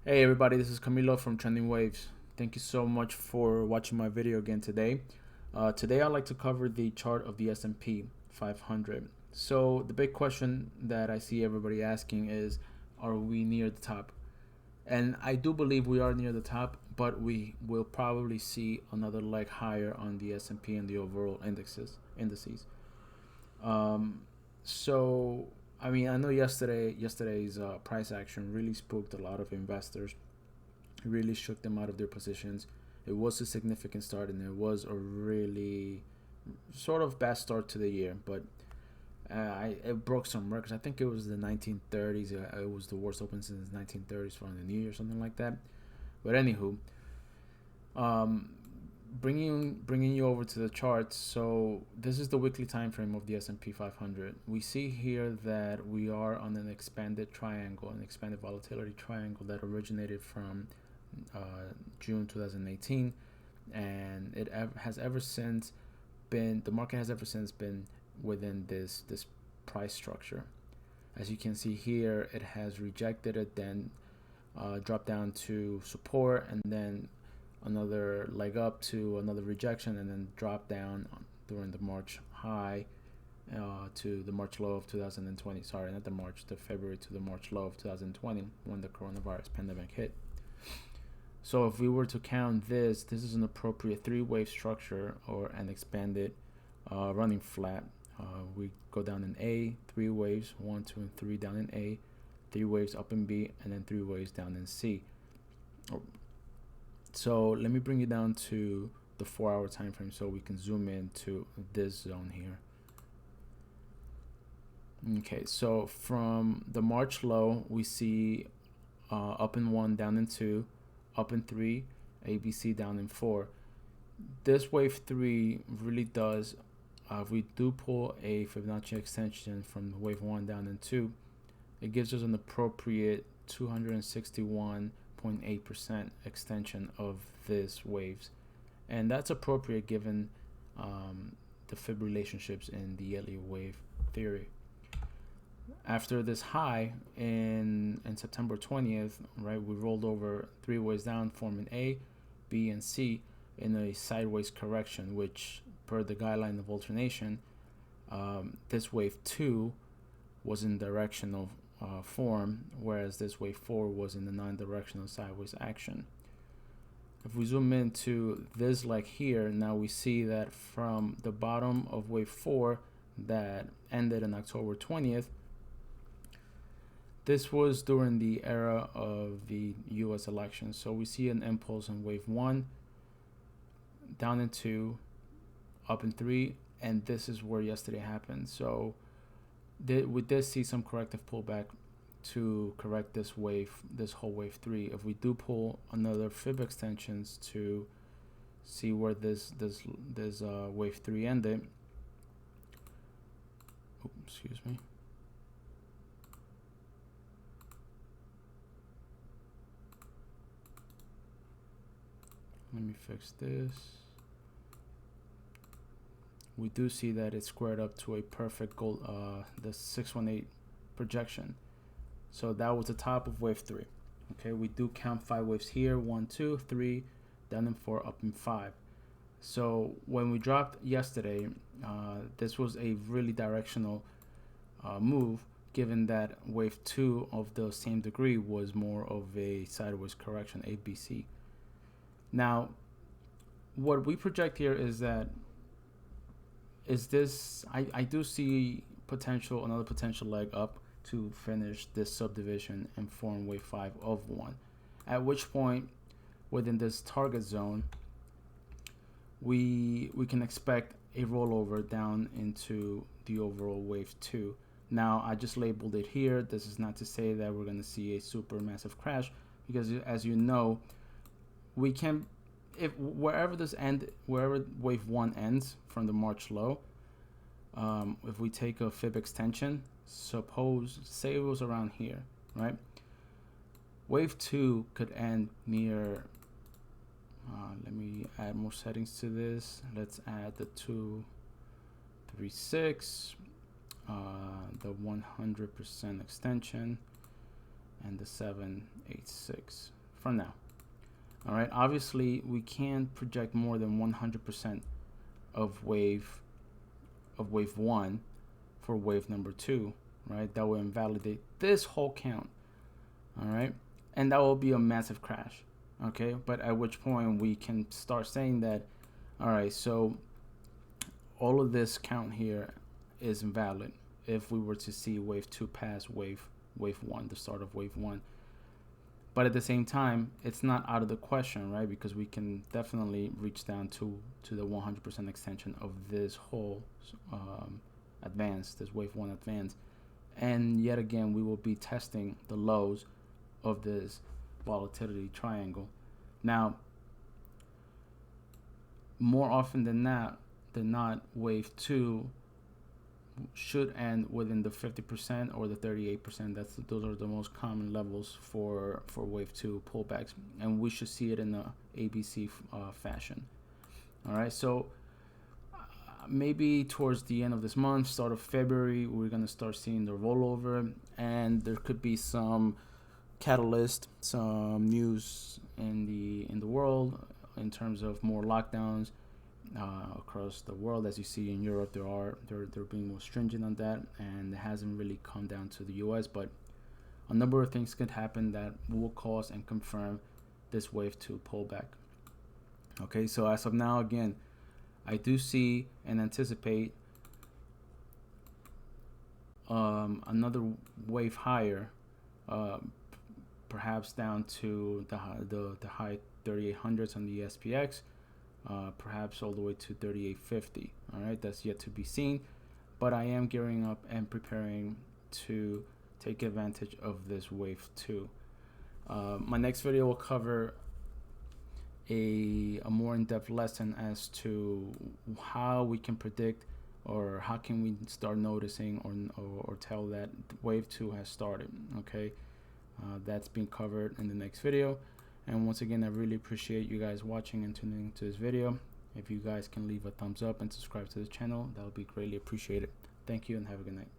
Hey everybody, this is Camilo from Trending Waves. Thank you so much for watching my video again today. Today I'd like to cover the chart of the S&P 500. So the big question that I see everybody asking is, are we near the top? And I do believe we are near the top, but we will probably see another leg higher on the S&P and the overall indices. Um, so I mean, I know yesterday's price action really spooked a lot of investors. It really shook them out of their positions. It was a significant start, and it was a really sort of bad start to the year. But it broke some records. I think it was the 1930s. It was the worst open since the 1930s for the New Year, something like that. But anywho, um, bringing you over to the charts. So this is the weekly time frame of the S&P 500. We see here that we are on an expanded triangle, an expanded volatility triangle that originated from June 2018, and it has ever since been the market has ever since been within this price structure. As you can see here, it has rejected it, then dropped down to support, and then another leg up to another rejection, and then drop down during the March high to the March low of 2020. Sorry, not the March, the February to the March low of 2020 when the coronavirus pandemic hit. So if we were to count this is an appropriate three-wave structure or an expanded running flat. We go down in A, three waves, 1, 2, and 3 down in A, three waves up in B, and then three waves down in C. So let me bring you down to the 4-hour time frame so we can zoom in to this zone here. Okay, so from the March low, we see up in 1, down in 2, up in 3, ABC down in 4. This wave 3 really does, if we do pull a Fibonacci extension from wave 1 down in 2, it gives us an appropriate 261.8% extension of this waves, and that's appropriate given the Fib relationships in the Elliott wave theory. After this high in September 20th, right, we rolled over three ways down, forming A, B, and C in a sideways correction, which per the guideline of alternation, this wave 2 was in directional form, whereas this wave 4 was in the non-directional sideways action. If we zoom into this leg here, now we see that from the bottom of wave 4 that ended on October 20th, this was during the era of the US election. So we see an impulse in wave 1, down in 2, up in 3, and this is where yesterday happened. So we did see some corrective pullback to correct this whole wave 3. If we do pull another Fib extensions to see where this wave 3 ended, excuse me. Let me fix this. We do see that it squared up to a perfect goal, the 618 projection. So that was the top of wave 3. Okay, we do count 5 waves here: 1, 2, 3, down in 4, up in 5. So when we dropped yesterday, this was a really directional move, given that wave 2 of the same degree was more of a sideways correction, ABC. Now, what we project here is that I do see another potential leg up to finish this subdivision and form wave 5 of 1, at which point within this target zone we can expect a rollover down into the overall wave 2. Now I just labeled it here. This is not to say that we're going to see a super massive crash, because as you know, we can, if wherever wave 1 ends from the March low, if we take a Fib extension, say it was around here, right? Wave 2 could end near, let me add more settings to this. Let's add the 236, the 100% extension. and the 786 for now. All right, obviously we can't project more than 100% of wave 1 for wave number 2, right? That will invalidate this whole count. All right, and that will be a massive crash. Okay, but at which point we can start saying that, all right, so all of this count here is invalid if we were to see wave 2 pass wave 1, the start of wave 1. But at the same time, it's not out of the question, right? Because we can definitely reach down to the 100% extension of this whole advance, this wave 1 advance. And yet again, we will be testing the lows of this volatility triangle. Now, more often than not, wave 2 should end within the 50% or the 38%. Those are the most common levels for wave 2 pullbacks, and we should see it in a ABC fashion. All right, so maybe towards the end of this month, start of February, we're gonna start seeing the rollover, and there could be some catalyst, some news in the world in terms of more lockdowns across the world. As you see in Europe, they're being more stringent on that, and it hasn't really come down to the US, but a number of things could happen that will cause and confirm this wave 2 pullback. Okay, so as of now, again, I do see and anticipate another wave higher, perhaps down to the high 3800s on the SPX, perhaps all the way to 3850. All right, that's yet to be seen, but I am gearing up and preparing to take advantage of this wave 2. My next video will cover a more in-depth lesson as to how we can predict, or how can we start noticing or tell that wave 2 has started. Okay, that's being covered in the next video. And once again, I really appreciate you guys watching and tuning into this video. If you guys can leave a thumbs up and subscribe to the channel, that would be greatly appreciated. Thank you and have a good night.